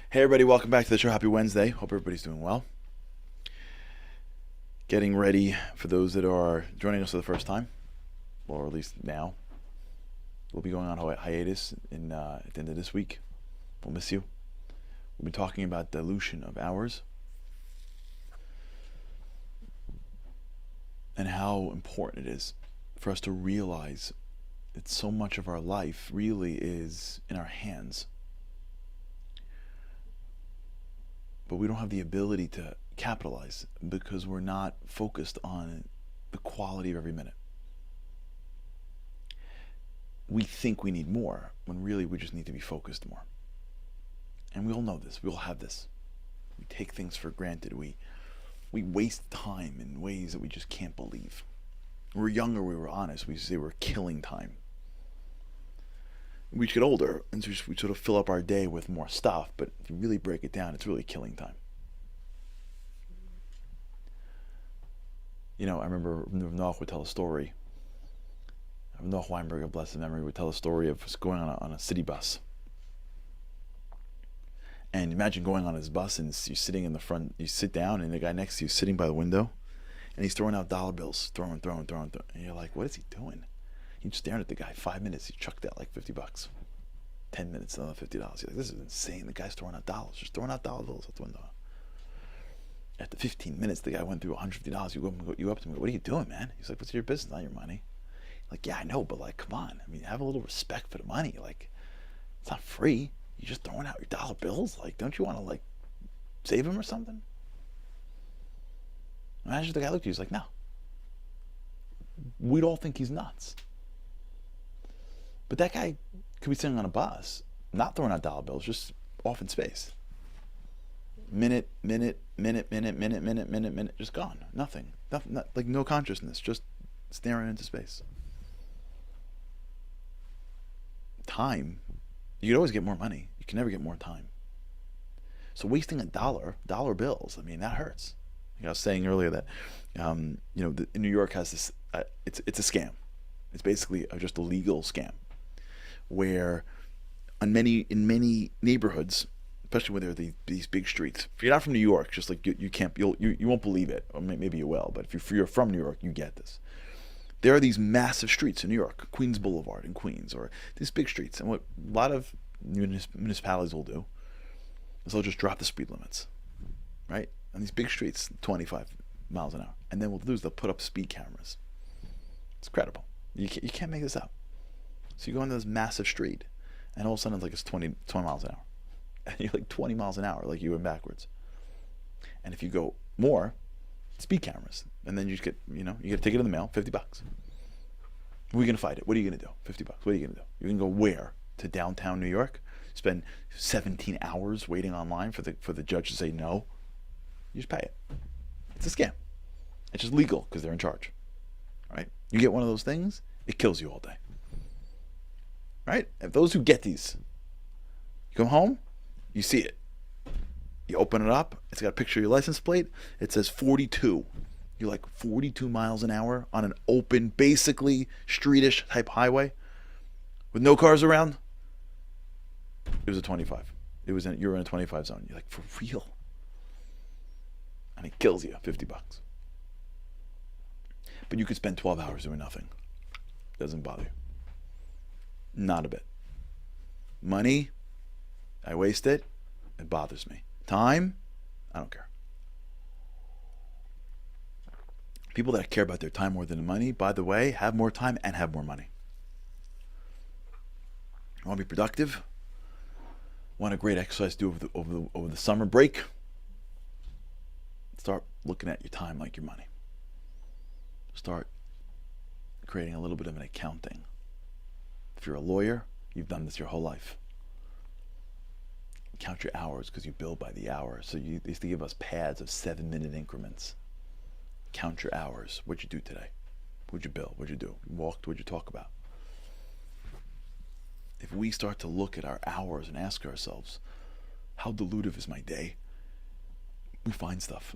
Hey everybody, welcome back to the show. Happy Wednesday. Hope everybody's doing well. Getting ready for those that are joining us for the first time, or at least now. We'll be going on hiatus at the end of this week. We'll miss you. We've been talking about dilution of hours and how important it is for us to realize that so much of our life really is in our hands. But we don't have the ability to capitalize because we're not focused on the quality of every minute. We think we need more when really we just need to be focused more. And we all know this. We all have this. We take things for granted. We waste time in ways that we just can't believe. When we were younger, we were honest. We used to say we're killing time. We get older and we sort of fill up our day with more stuff, but if you really break it down, it's really killing time. You know, I remember Noach would tell a story. Noach Weinberg, of blessed memory, would tell a story of going on a city bus. And imagine going on his bus and you're sitting in the front, you sit down and the guy next to you is sitting by the window and he's throwing out dollar bills, throwing. And you're like, what is he doing? You're staring at the guy. 5 minutes, he chucked out like $50. 10 minutes, another $50. You're like, this is insane. The guy's throwing out dollars, just throwing out dollar bills out the window. After 15 minutes, the guy went through $150. You up to him, what are you doing, man? He's like, what's your business, not your money? Like, yeah, I know, but like, come on. I mean, have a little respect for the money. Like, it's not free. You're just throwing out your dollar bills. Like, don't you want to like save him or something? Imagine if the guy looked at you. He's like, no. We'd all think he's nuts. But that guy could be sitting on a bus, not throwing out dollar bills, just off in space. Minute, just gone. Nothing, like no consciousness, just staring into space. Time, you could always get more money. You can never get more time. So wasting dollar bills, I mean, that hurts. Like I was saying earlier that, New York has this, it's a scam. It's basically just a legal scam where in many neighborhoods, especially when there are these big streets. If you're not from New York, just like you won't believe it, or maybe you will. But if you're from New York, you get this. There are these massive streets in New York, Queens Boulevard in Queens, or these big streets. And what a lot of municipalities will do is they'll just drop the speed limits, right? On these big streets, 25 miles an hour. And then what they'll do is they'll put up speed cameras. It's incredible. You can't make this up. So you go into this massive street, and all of a sudden it's like it's 20 miles an hour. And you're like 20 miles an hour, like you went backwards. And if you go more, speed cameras. And then you get a ticket in the mail, $50. We're going to fight it. What are you going to do? $50. What are you going to do? You can go where? To downtown New York? Spend 17 hours waiting online for the judge to say no? You just pay it. It's a scam. It's just legal because they're in charge. Right? You get one of those things, it kills you all day. Right? And those who get these, you come home, you see it. You open it up, it's got a picture of your license plate, it says 42. You're like 42 miles an hour on an open, basically streetish type highway with no cars around. It was a 25. You were in a 25 zone. You're like, for real? And it kills you, $50. But you could spend 12 hours doing nothing. Doesn't bother you. Not a bit. Money, I waste it. It bothers me. Time, I don't care. People that care about their time more than the money, by the way, have more time and have more money. You want to be productive? Want a great exercise to do over the summer break? Start looking at your time like your money. Start creating a little bit of an accounting. If you're a lawyer, you've done this your whole life. Count your hours because you bill by the hour. So they used to give us pads of 7-minute increments. Count your hours. What'd you do today? What'd you bill? What'd you do? You walked? What'd you talk about? If we start to look at our hours and ask ourselves, how dilutive is my day? We find stuff.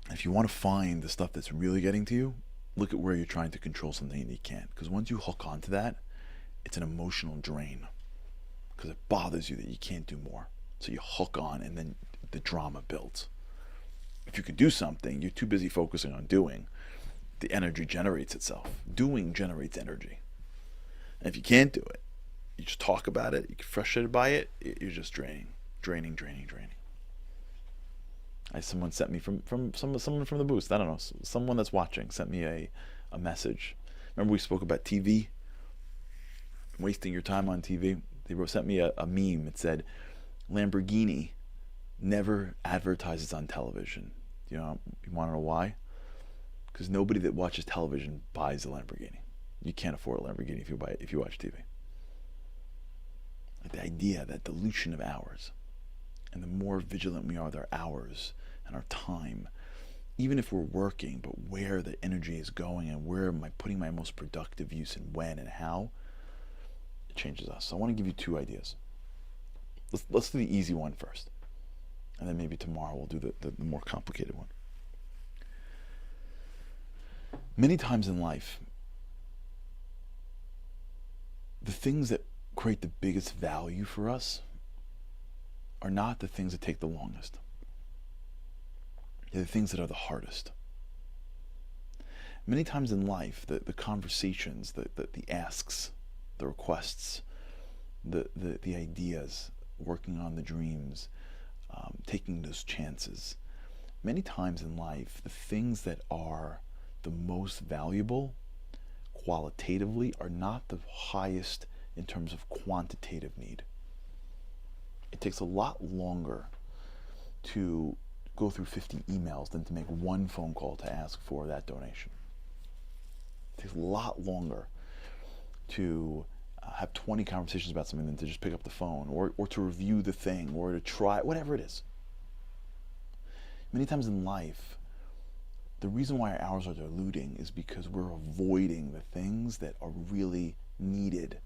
If you want to find the stuff that's really getting to you, look at where you're trying to control something and you can't. Because once you hook onto that, it's an emotional drain. because it bothers you that you can't do more. So you hook on, and then the drama builds. If you can do something, you're too busy focusing on doing. The energy generates itself. Doing generates energy. And if you can't do it, you just talk about it, you get frustrated by it, you're just draining. Someone sent me someone from the booth, I don't know, someone that's watching sent me a message. Remember we spoke about TV? Wasting your time on TV? They sent me a meme. It said, Lamborghini never advertises on television. You want to know why? Because nobody that watches television buys a Lamborghini. You can't afford a Lamborghini if you watch TV. Like the idea, that dilution of hours, and the more vigilant we are with our hours and our time, even if we're working, but where the energy is going and where am I putting my most productive use and when and how, it changes us. So I want to give you 2 ideas. Let's do the easy one first, and then maybe tomorrow we'll do the more complicated one. Many times in life, the things that create the biggest value for us are not the things that take the longest. They're the things that are the hardest. Many times in life, the conversations, the asks, the requests, the ideas, working on the dreams, taking those chances. Many times in life, the things that are the most valuable qualitatively are not the highest in terms of quantitative need. It takes a lot longer to go through 50 emails than to make one phone call to ask for that donation. It takes a lot longer to have 20 conversations about something than to just pick up the phone or to review the thing or to try, whatever it is. Many times in life, the reason why our hours are diluting is because we're avoiding the things that are really needed.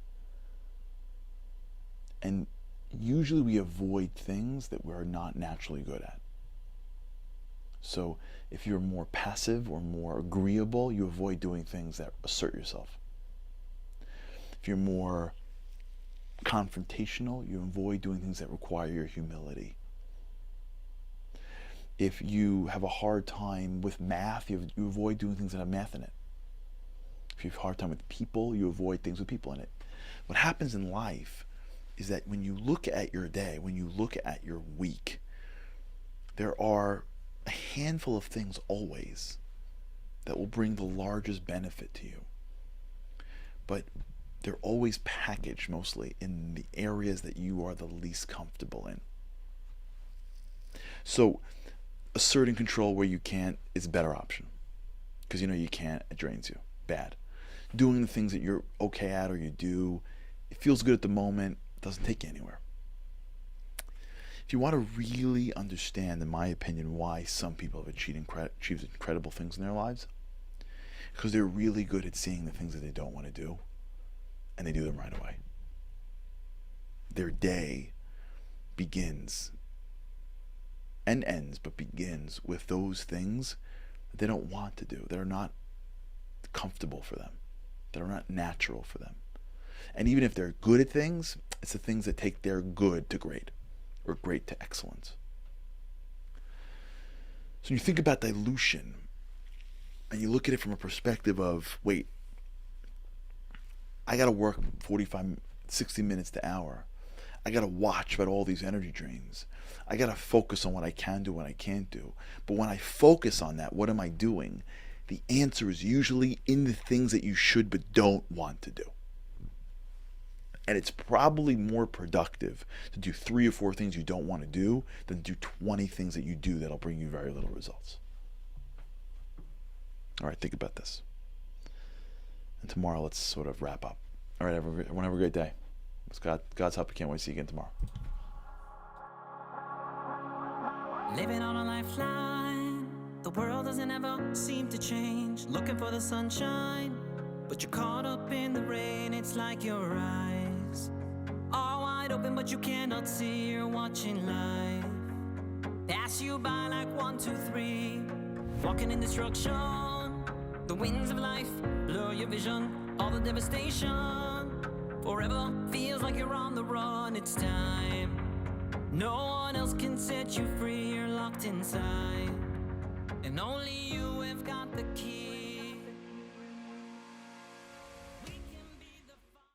And usually we avoid things that we're not naturally good at. So if you're more passive or more agreeable, you avoid doing things that assert yourself. If you're more confrontational, you avoid doing things that require your humility. If you have a hard time with math, you avoid doing things that have math in it. If you have a hard time with people, you avoid things with people in it. What happens in life is that when you look at your day, when you look at your week, there are a handful of things always that will bring the largest benefit to you. But they're always packaged mostly in the areas that you are the least comfortable in. So asserting control where you can't is a better option. Because you know you can't, it drains you. Bad. Doing the things that you're okay at or you do, it feels good at the moment, doesn't take you anywhere. If you want to really understand, in my opinion, why some people have achieved incredible things in their lives, because they're really good at seeing the things that they don't want to do, and they do them right away. Their day begins and ends, but begins with those things that they don't want to do, that are not comfortable for them, that are not natural for them. And even if they're good at things, it's the things that take their good to great, or great to excellence. So when you think about dilution, and you look at it from a perspective of, wait, I got to work 45, 60 minutes to hour. I got to watch about all these energy drains. I got to focus on what I can do, what I can't do. But when I focus on that, what am I doing? The answer is usually in the things that you should but don't want to do. And it's probably more productive to do 3 or 4 things you don't want to do than do 20 things that you do that'll bring you very little results. All right, think about this. And tomorrow, let's sort of wrap up. All right, everyone have a great day. With God's help, I can't wait to see you again tomorrow. Living on a lifeline, the world doesn't ever seem to change. Looking for the sunshine, but you're caught up in the rain. It's like your eyes are wide open, but you cannot see. You're watching life pass you by like 1, 2, 3. Walking in destruction, the winds of life blur your vision. All the devastation forever feels like you're on the run, it's time. No one else can set you free, you're locked inside. And only you have got the key.